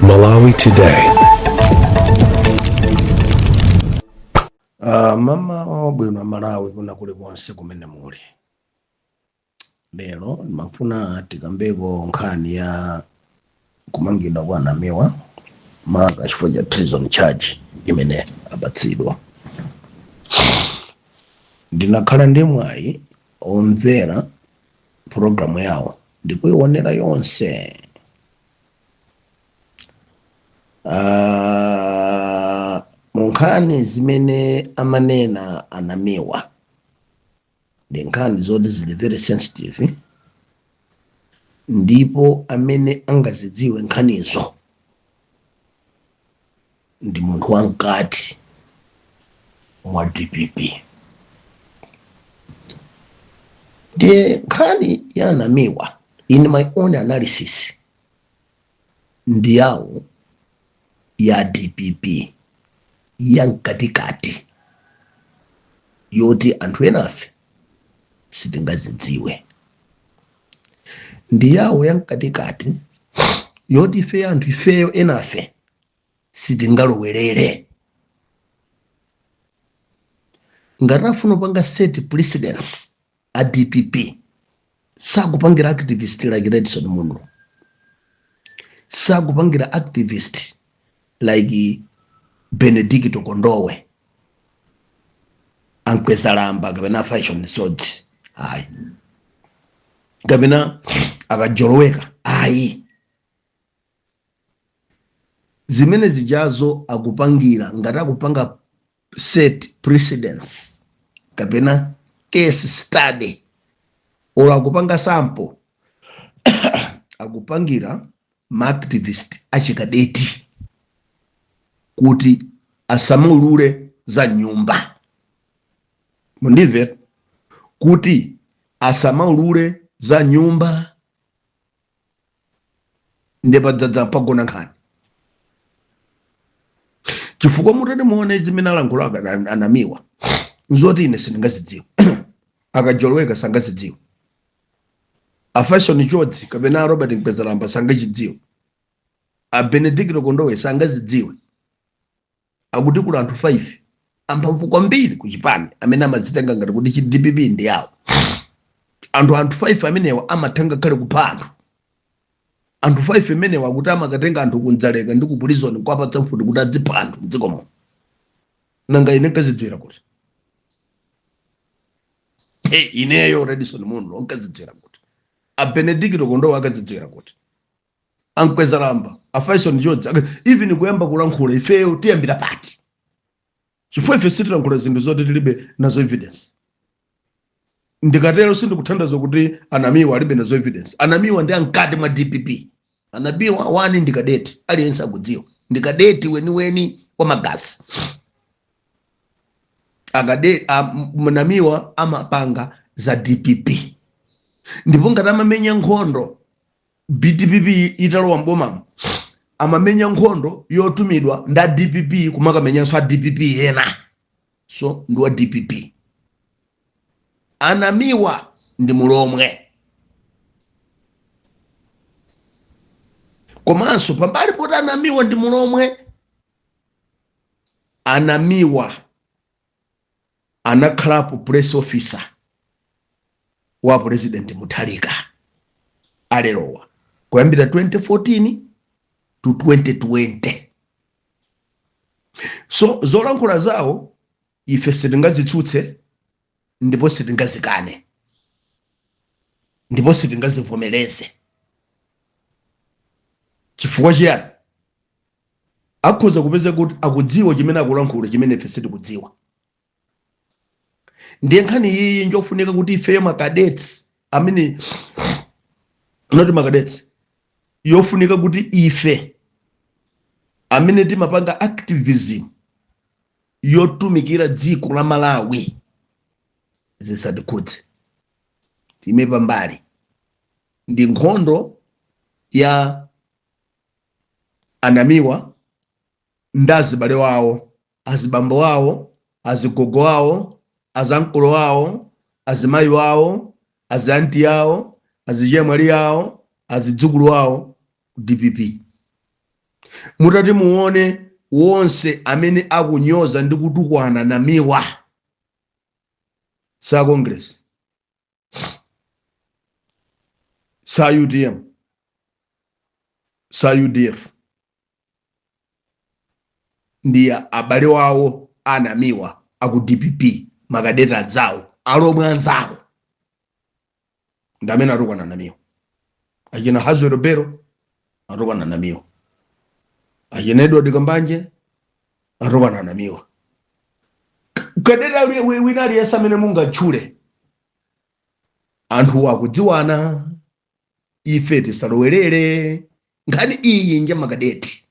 Malawi Today. Mama wabwino Malawi kuna kuli konse kumene muli. Lero mafuna tikambeko nkhani ya kumangidwa kwa anamiwa maka chifukwa cha treason charge imene abatsidwa. Ndinakhala ndi mwayi omvera programu yawo ndikuionera yonse. Munkhani zimene amanena anamiwa ndi nkhani zoti zili very sensitive, ndipo amene angazidziwe nkhanizo ndi munthu wamkati mwa DPP. Ndiye nkhani ya anamiwa, in my own analysis, ndi yawo ya DPP ya mkatikati yoti anthu enafe sitingazidziwe. Ndi yawo ya mkatikati yoti ife anthu ifeyo enafe sitingalowerere. Ngati afuna kupanga set precedence a DPP, sakupangira activist like Redson Muno, sakupangira activist like Benedicto Kondowe, Ankwezalamba kapena Fashion Swords, ayi, kapena akajoloweka, ayi. Zimene zijazo akupangira ngati akupanga set precedence kapena case study ola akupanga sample akupangira ma-activist achikadeti kuti asamulule za nyumba. Mundive kuti asamulule za nyumba ndepadzadza pagona nkhani. Chifukwa mutati muone zimene alankhulaga anamiwa nzoti ine sindingazidziwa. Akajoloweka sangazidziwa. A Fashion Swords kapena Robert Nkwezalamba sangazidziwa. A Benedicto Kondowe sangazidziwa. Akuti kula anthu 5 amphamvu kwambiri kuchipani amene amazitenga ngati kuti DPP ndi yawo. Anthu 5 amenewa amatanga kale kupha anthu. Anthu 5 amenewa akuti amakatenga anthu kunzaleka ndi ku prison kwapatsa mfuti kuti adzipha anthu mdziko muno. Nanga ine kazidziwira kuti ineyo Redson Muno onkazidziwira kuti a Benedicto Kondowe akazidziwira kuti Ankwezalamba, a Fashion Swords, even kuyamba kulankhula ifeyo tiyambira pati. Chifukwa ife sitilankhula zinthu zoti tilibe nazo evidence. Ndikatero sindikuthandiza kuti anamiwa alibe nazo evidence. Anamiwa ndi ankati mwa DPP. Anamiwa wani ndikadeti aliyense akudziwa. Ndikadeti weni wa magasi. Anamiwa amapanga za DPP. Ndipo ngati amamenya nkhondo DPP italowa mboma, amamenya nkhondo yotumidwa nda DPP kumakamenyanso a DPP ena. So ndi wa DPP. Anamiwa ndi mulomwe. Komanso pambali poti anamiwa ndi mulomwe, anamiwa anakhalapo press officer wa President Mutharika alerowa kuyambira 2014 to 2020. So zolankhula zawo ife sitingazitsutse ndipo sitingazikane ndipo sitingazivomereze. Chifukwa chiyani? Akhoza kupeza kuti akudziwa chimene akulankhula chimene ife sitikudziwa. Ndiye nkhani iyi njofunika kuti ife makadets amene not makadets yofunika kuti ife amene timapanga activism yotumikira dziko la Malawi zisatikhudze. Time pambali ndi nkhondo ya anamiwa ndazibale wawo, azibambo wawo, azigogo wawo, azankolo wawo, azimayi wawo, azanti yawo, azijemwali yawo, azidzukulu wawo DPP. mutati muone wonse amene akunyoza ndi kutukwana Namiwa sa Congress, sa UDM, sa UDF, ndi abale wawo anamiwa aku DPP makadeta zawo alomwe anzawo ndamene atukwana Namiwa. Achina Hazwero Bero atukwana Namiwa, achina Edward Kambanje atukwana Namiwa. Kadeta wina aliyesa amene mungatchule anthu akudziwana, ife tisalowerere ngati iyi nje makadeti.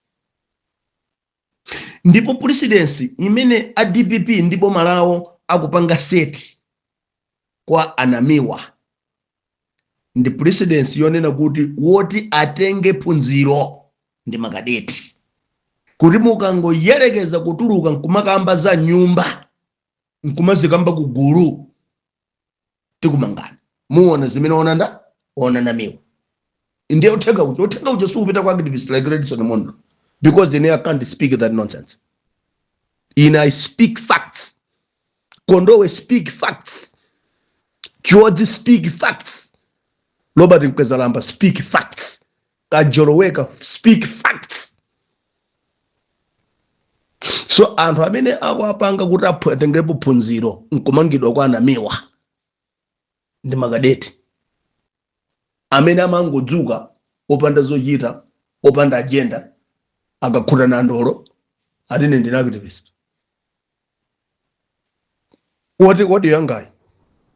Ndipo presidency imene a DPP ndipo malawo akupanga seti kwa anamiwa ndi presidency yonena kuti woti atenge phunziro ndi makadeti, kuti mukangoyerekeza kutuluka nkumakamba za nyumba nkumazikamba kugulu tikumangana muona zimene ona Namiwa. Ndiye uthenga uja supita kwa activist like Redison Mondo, because they can't speak that nonsense. I speak facts. Kondowe speak facts. George speak facts. Robert Mkwezalamba speak facts. Kajoloweka speak facts. So anthu amene akwapanga kuti atengepo phunziro nkumangidwa kwa Namiwa ndi makadeti amene amangodzuka opanda zochita, opanda agenda, akakhuta na ndolo atine ndina activist. What yangai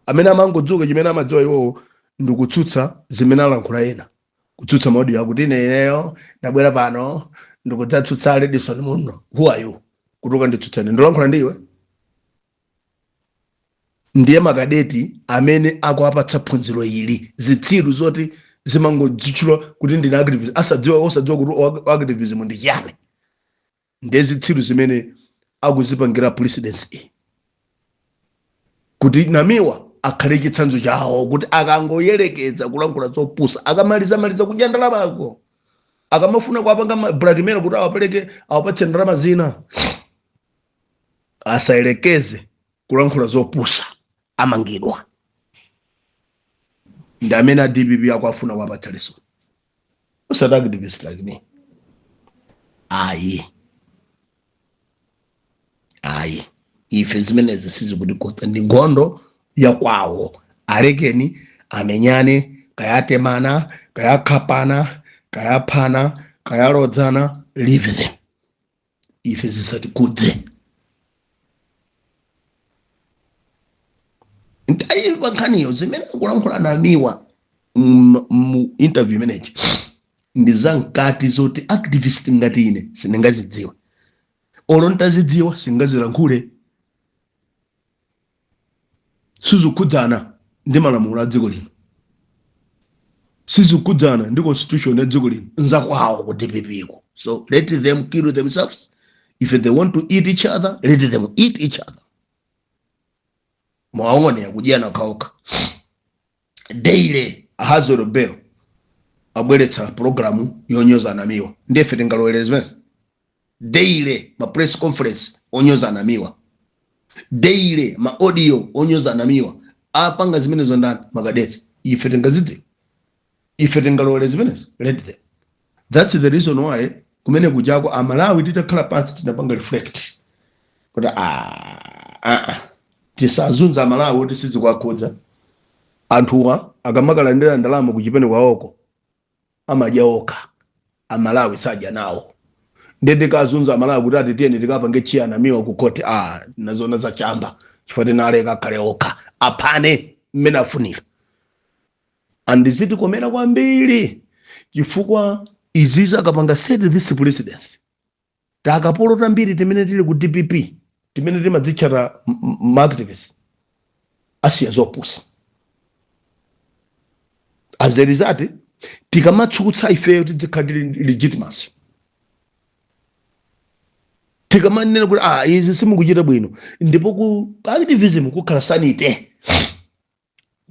amene amangodzuka chimene amadziwa iwo ndikutsutsa zimene alankhula ena, kutsutsa maudi akuti ineyo ndabwera pano ndikudzatsutsa Redison Mondo. Who are you kutoka nditsutsane? Ndolankhula ndiwe. Ndiye makadeti amene akuapatsa phunziro ili zitsiru zoti zimangodzichulwa kuti ndina activist, osadziwa kuti activism ndi chiyani. Ndiye zitsiru zimene akuzipangira presidency kuti Namiwa akhale chitsanzo chawo, kuti akangoyerekeza kulankhula zopusa akamaliza kudya ndalama ako, akamafuna kuapanga blackmail kuti awapatse ndalama zina, asayerekeze kulankhula zopusa amangidwa. Ndi amene a DPP akwafuna kuapatsa leso. Usati activist like me. Ayi ife zimenezi sizikutikosa, ndi nkhondo ya kwawo. Alekeni amenyane, kayatemana, kayakhapana, kayaphana, kayalodzana, leave them. Ife zisatikudze. Ndaiva nkhaniyo zimene kulankhula Namiwa mu interview manager ndi zankati zoti activist ngati ine sindingazidziwa, olo ntazidziwa singazilankhule. Sizikhudzana ndi malamulo a dziko lino, sizikhudzana ndi constitution ya dziko lino, nzakwawo ku DPP ko. So let them kill themselves. If they want to eat each other, let them eat each other. Mwaone ya kujana kaoka. Daily Hazwero Bero abweretsa programu yonyoza Namiwa. Ndefe tingalowelezwe. Daily ma press conference onyoza Namiwa. Daily ma audio onyoza Namiwa. Apanga zimene zondani makadeti. Ife tingazidzi. Ife tingalowelezwe. Let them. That's the reason why kumene kujako amalawi titakhala pansi tinapanga reflect. Kuda tisazunza amalawi kuti sizikwakhudza. Anthuwa akamakalandira ndalama kuchipene kwaoko amadya okha, amalawi sadya nawo. Ndende kazunza amalawi kuti atitiyeni tikapange chiya Namiwa ku court, nazona za chamba chifukwa tinaleka kale okha aphane mmene afunira. Andizitikomera kwambiri chifukwa iziza akapanga set this presidency takapolo tambiri timene tili ku DPP timene timadzitchata activists asiya zopusa. As a result, tikamatsutsa ifeyo tidzikhalire legitimacy. Tikamanena kuti izi simukuchita bwino, ndipo ku activism kukhala sanite.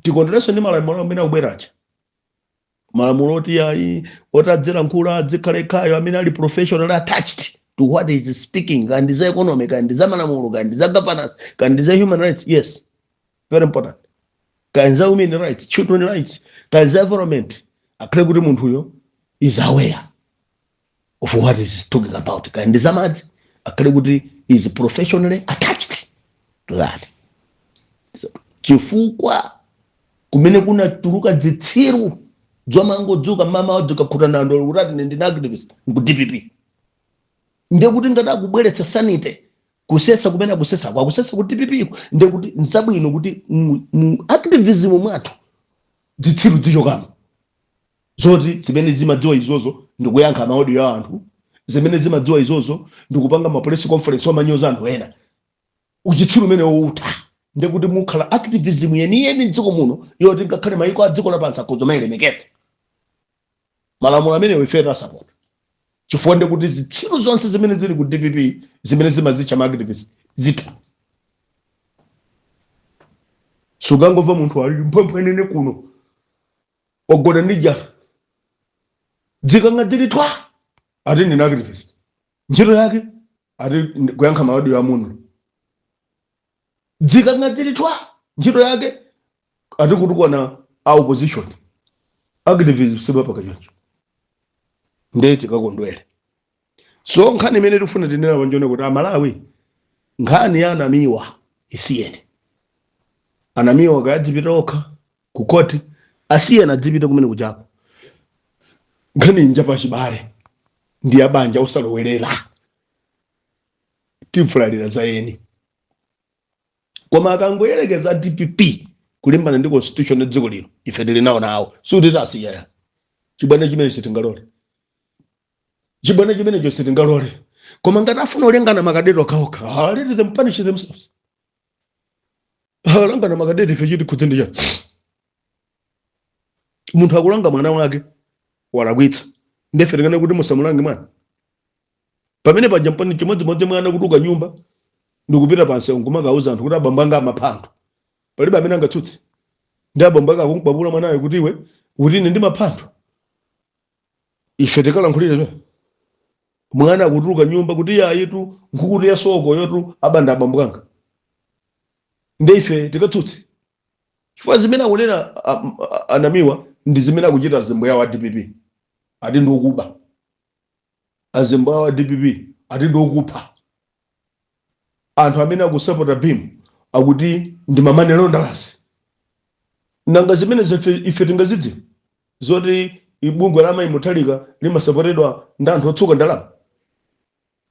Tikondwereso ndi malamulo amene akubweracha. malamulo oti ayi otadzera nkula adzikhalekhayo amene ali professional attached to what is speaking, kandi za economic, kandi za malamulo, kandi za governance, kandi za human rights. Yes, very important. Kandi za women rights, children rights, kandi za environment. Akhale kuti munthu uyo is aware of what is talking about. Kandi za madzi, akhale kuti is professionally attached to that. So, chifukwa kumene kuna tuluka zitsiru dzomangodzuka mama wadzuka khutana ndolo urati ndi activist ku DPP. Ndiye kuti ngada kubweretsa sanite kusesa kumene kusesa kwa kusesa ku DPP, ndiye kuti nsabwino kuti activism mwathu zitsiru zichokamo. Zoti zimene zimadziwa izozo ndikuyankha maaudio ya anthu, zimene zimadziwa izozo ndikupanga ma press conference omanyoza anthu ena. Uchitsiru umene uta ndiye kuti mukhala activism yeni dziko muno yoti ngakhale maiko a dziko lapansi akhoza mayilemekeza. Malamulo amene wefera support. Chifukwa ndiye kuti zitsiru zonse zimene zili ku DPP zimene zimazicha ma activists zita. Sugangova munthu ali mpwempwenene kuno ogoda ndija dzikanga dzili twa ati ndi activist. Njiro yake ati kuyankha maaudio ya muno. Dzikanga dzili twa njiro yake ati kuti kuna opposition. Activism siba pakachoncho. Ndeti kakondwele. So nkhani imene tifuna tinena panjone kuti Amalawi nkhani ya Anamiwa isiyene. Anamiwa kayadzipita okha ku koti asiyena adzipita kumene kujako. Nkhani inja pachibale ndi abanja osalowerera tifulalira zayeni. Koma akangoyerekeza DPP kulimbana ndi constitution ya dziko lino ife tili nawo suti tasiya chibwana chimene sitingalole. Chibwana chimene cho sitingalole. Koma ngati afuna ulengana makadero okhaokha, let them punish themselves. Lengana makadero ife chiti kudzindija. Munthu akulanga mwana wake walakwitsa ndefe ngane kuti musamulange mwana. Pamene paja mpani chimodzimodzi mwana kutuka nyumba ndikupita pansi nkumagauza anthu kuti abambanga amaphando. Palibe amene angatsutse. Ndi abambanga akumbabula mwanawe kuti iwe kuti ine ndi maphando. Ife tikalankhulira mwana akutuka nyumba kuti ya yitu nkukuti ya soko yotu abanda abambukanga. Ndi ife tikatsutse. Chifukwa zimene akunena Anamiwa ndi zimene akuchita azembo yawo a DPP. Ati ndikuba. Azembo yawo a DPP ati ndikupha. Anthu amene akusapota BIM akuti ndi mamanelo ndalasi. Nanga zimene ife tingazidziwa zoti ibungwe la mayi Mutharika limasapotedwa ndi anthu otsuka ndalama.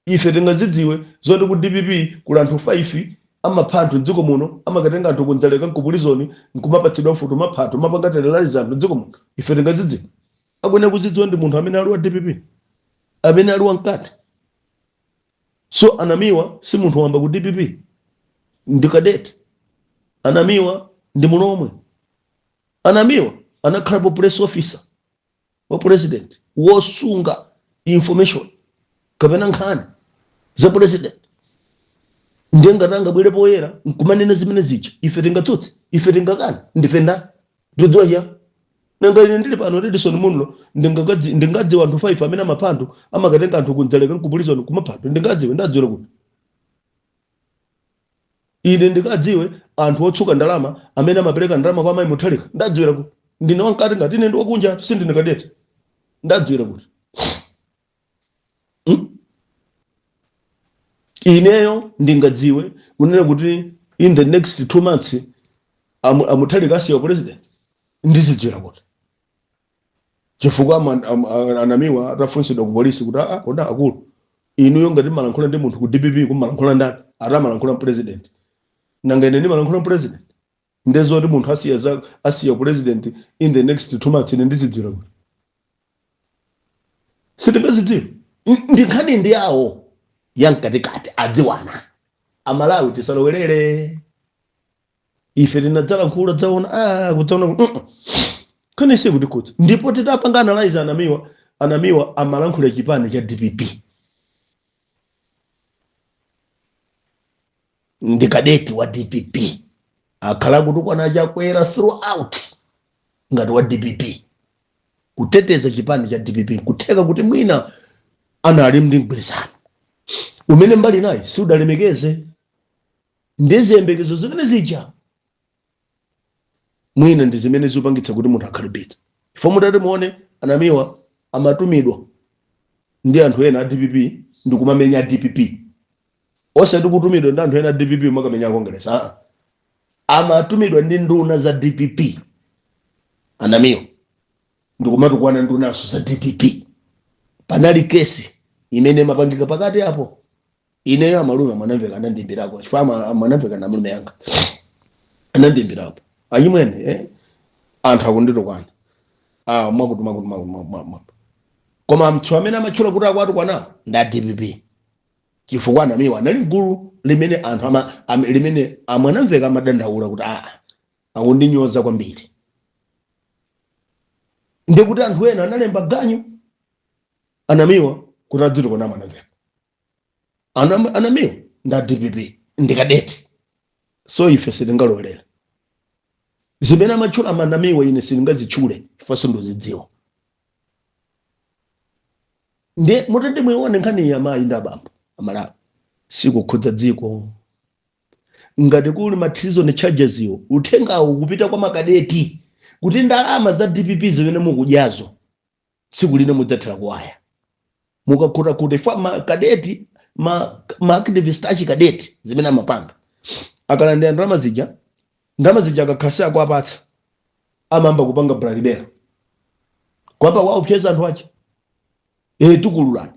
Ife tingazidziwe zoti ku DPP kula anthu 5 amaphando dziko muno amakatenga anthu kunzaleka nkupulizoni nkumapatsidwa mfuto maphato mapangatalaliza anthu dziko muno. Ife tingazidziwa. Akune kuzidziwa ndi munthu amene ali wa DPP. Amene ali wankati. So Anamiwa si munthu wamba ku DPP. Ndi kadeti. Anamiwa ndi munomwe. Anamiwa anakhala press officer wa president wosunga information kapena nkhani za president. Ndiye ngatanga bwere poyera nkumanena zimene zicha ife tingatsutse ife tingakana ndife nda ndidziwa ya nanga ine ndili pano Edison Munulo ndingadziwa anthu 5 amene amaphando amakatenga anthu kunzaleka nkupulizoni kumaphando ndingadziwe ndadziwira kuti ine ndikadziwe anthu otsuka ndalama amene amapereka ndalama kwa mayi Mutharika ndadziwira kuti ndine wankati ngati ine ndi wakunja sindine kadeti ndadziwira kuti ineyo ndingadziwe unene kuti in the next 2 months Mutharika asiya president ndizidziwira kuti chifukwa Anamiwa atafunsidwa ku polisi kuti kodi akulu inuyo ngati malankhula ndi munthu ku DPP kumalankhula ndani atamalankhula president nanga ine ndimalankhula president ndezoti munthu asiya president in the next 2 months ine ndizidziwira kuti sitingazidziwa ndi nkhani ndi yawo yankatikati adziwana. Amalawi tisalowerere ife tinadzala nkhula dzaona kudzaona kani si kuti kuti ndipo titapanga analyze Anamiwa amalankhula chipani cha DPP. Ndi kadeti wa DPP akhala kuti kwanaja kwera throughout ngati wa DPP. kuteteza chipani cha DPP kuteka kuti mwina anali ndi mgwirizano umene mbali naye si udalemekeze ndeziyembekezo zimene zija mwina ndi zimene zipangitsa kuti munthu akhale beta ifo mutati muone Anamiwa amatumidwa ndi anthu ena a DPP ndi kumamenya DPP osati kutumidwa ndi anthu ena a DPP makamenya Kongresa amatumidwa ndi nduna za DPP Anamiwa ndi kumatukwana ndunaso za DPP panali kesi imene mapangika pakati apo ineyo amalume Mwanamveka anandimbirako chifama Mwanamveka na malume yanga anandimbirapo anyimwene anthu akunditukwana mwakuti koma mthu amene amatchula kuti akwatukwana nda DPP chifukwa Anamiwa anali gulu limene anthu limene Mwanamveka amadandaula kuti akundinyoza kwambiri ndikuti anthu ena analemba ganyu Anamiwa kuti adzitukwana Mwanamveka Anamiwa nda DPP ndikadeti so ife sitingalolera zimene amatchula Anamiwa ine sindingazitchule ifaso ndozidziwa ndiye mutende mwione nkhani ya mayi ndi abambo amalawi sikukhudza dziko ngati kuli ma treason charges iwo uthengawo kupita kwa makadeti kuti ndalama za DPP zimene mukudyazo tsiku lino mudzathera kuwaya mukakhuta kuti fa makadeti ma activist achikadeti zimene amapanga akalandira ndalama zija akakhasa akwapatsa amamba kupanga blackmail kwapa waupyeza anthu ache tikululani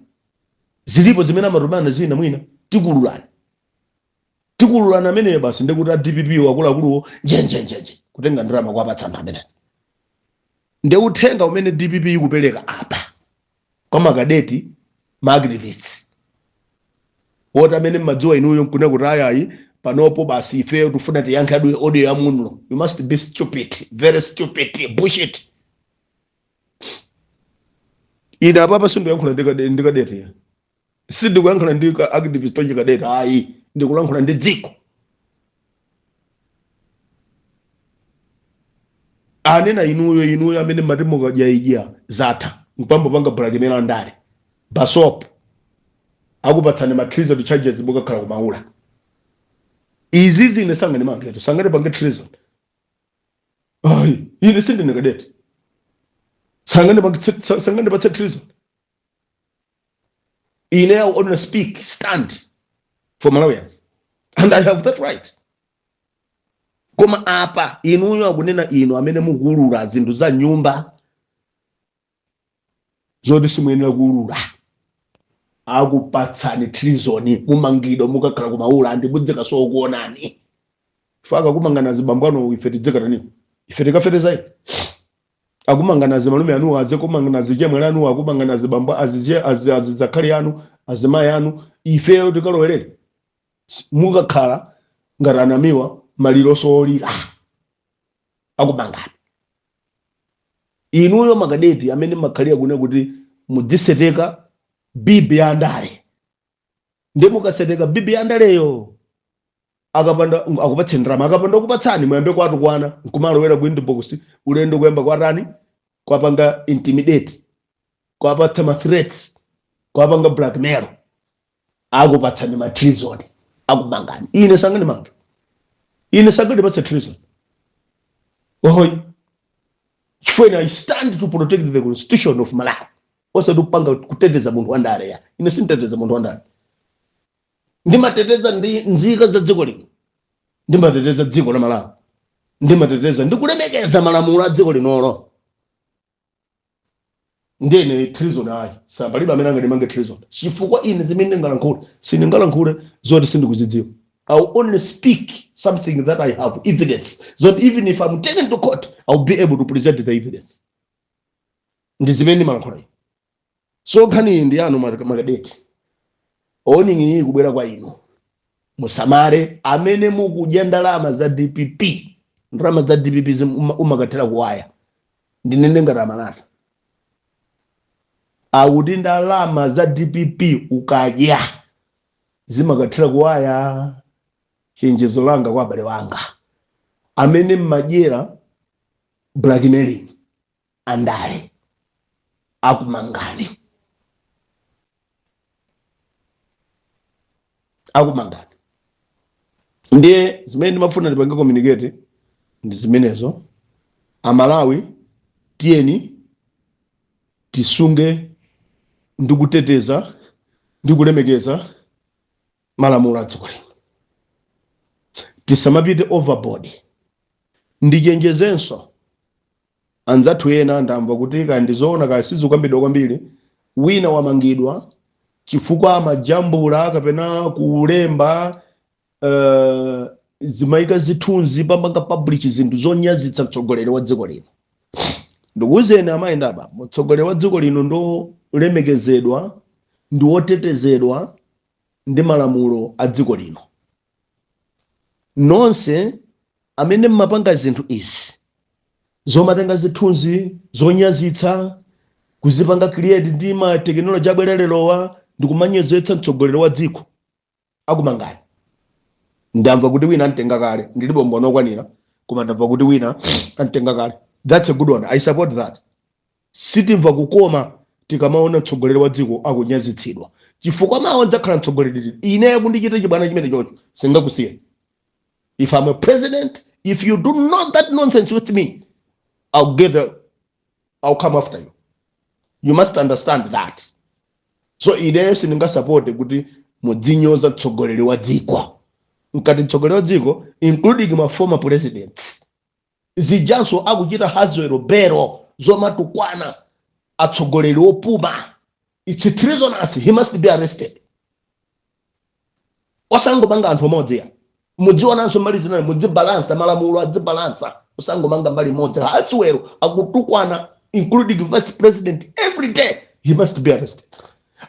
zilipo zimene amatumana zina mwina tikululani amene basi ndikuti DPP wakuluakuluwo njenjenjenje kutenga ndalama kwapatsa anthu amene nde uthenga umene DPP ikupereka apa kwa makadeti ma activists wota amene mmadziwa inuyo nkune kuti ayayi panopo basi ife tufuna tiyankhe audio ya muno you must be stupid, very stupid, bullshit ina apapa sindiyankhula ndikadeti sindikuyankhula ndi activist ochikadeti ayi ndikulankhula ndi dziko anena inuyo amene matimoka jaija zatha mpambo panga blackmail andale basop akupatsane ma treason charges mukakhala kumaula izi zine sangane mangeto sangane pange treason ine sindinekadeti sangane patse treason ine I want to speak, stand for Malawians and I have that right. Koma apa inuyo akunena ino amene mukulula zinthu za nyumba zoti simwenera kulula akupatsani treason mumangidwa mukakhala kumaula ndi mudzeka sokuonani faka kumangana zibambwano ife tidzeka tani ife tikafeteza akumangana zimalume anu aze kumangana zijemwe lanu akumangana zibambwa azizakhali anu azimayi anu ife tikalowelere mukakhala ngati Anamiwa maliro solira akumangana inuyo makadeti amene makhalira kune kuti mudziseteka bibi ya andale ndi mukaseteka bibi ya andaleyo akapanda akupatseni ndalama akapanda kupatsani muyambe kwatukwana nkumalowera ku inbox ulendo kuyamba kwatani kwapanga intimidate kwapatsa ma threats kwapanga blackmail akupatsani ma treason akumangani ine sangane mange ine sangane patsa treason I stand to protect the constitution of Malawi osati kupanga kuteteza munthu wandale ya ine sinteteza munthu wandale ndimateteza ndi nzika za dziko lino ndimateteza dziko la Malawi ndimateteza ndikulemekeza malamulo a dziko linolo ndine treason ayi sapalibe amene angandimange treason chifukwa ine zimene ndingalankhule zoti sindikuzidziwa. I'll only speak something that I have evidence, so that even if I'm taken to court I'll be able to present the evidence. Ndizimene malankhula so khani ndi anu makadeti oningi kubwera kwa inu musamare amene mukudya ndalama za DPP ndalama za DPP umakathera kuwaya ndinene ngati Amalata akuti ndalama za DPP ukadya zimakathera kuwaya chenjezo langa kwa abale wanga amene mmajera blackmailing andale akumangani ndiye zimene ndimafuna ndipange communicate ndi zimenezo. Amalawi tiyeni tisunge ndi kuteteza ndi kulemekeza malamulo a dziko lino, tisamapite overboard. Ndichenjezenso anzathu ena ndamva kuti kandizoona kasizikambidwa kwambiri, wina wamangidwa chifukwa amajambula kapena kulemba zimaika zithunzi pamanga publish zinthu zonyazitsa mtsogoleri wa dziko lino. Ndikuwuzeni amayendaba mtsogoleri wa dziko lino ndo lemekezedwa ndi wotetezedwa ndi malamulo a dziko lino. Nonse amene mmapanga zinthu izi zomatenga zithunzi zonyazitsa kuzipanga create ndi ma technology abwerelerowa ndikumanyezetsa mtsogoleri wa dziko akumangani. Ndamva kuti wina antenga kale, ndilipo mbono okwanira koma ndamva kuti wina antenga kale. That's a good one, I support that. Sitimva kukoma tikamaona mtsogoleri wa dziko akunyazitsidwa chifukwa mawo ndzakhala mtsogoleri ine kundichita chibwana chimene chocho singakusiya. If I'm a president, if you do not that nonsense with me, I'll come after you. You must understand that. So ine sininga support kuti mudzinyoza mtsogoleri wa dziko. Nkati mtsogoleri wa dziko including my former presidents zijanso akuchita hazwero bero zomatukwana atsogoleri opuma. It's treasonous, he must be arrested. Osangomanga anthu amodzi ya mudziwananso mbali zinayi mudzibalansa malamulo adzibalansa, osangomanga mbali imodzi. Hazwero akutukwana including vice president every day, he must be arrested.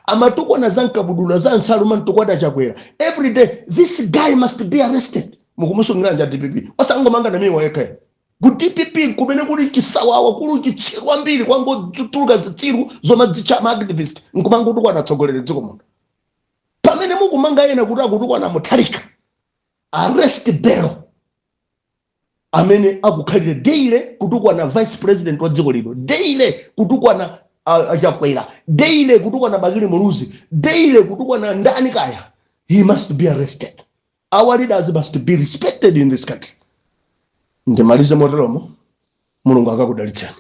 Amatukwana zankabudula za nsalu mantukwada chakwera every day, this guy must be arrested. Mukumusungira nja DPP osangomanga na mimi wayeka ku DPP kumene kuli chisawawa kuli chitsiru ambiri kwango tutuluka zitsiru zoma dzicha activist nkumanga utukwana tsogolere dziko muno. Pamene mukumanga yena kuti akutukwana muthalika arrest Bello amene akukhalire daily kutukwana vice president wa dziko lino, daily kutukwana Chakwera, daily kutukwana Bagili Muluzi, daily kutukwana ndani kaya. He must be arrested. Our leaders must be respected in this country. Ndimalize moteromo, Mulungu akakudalitseni.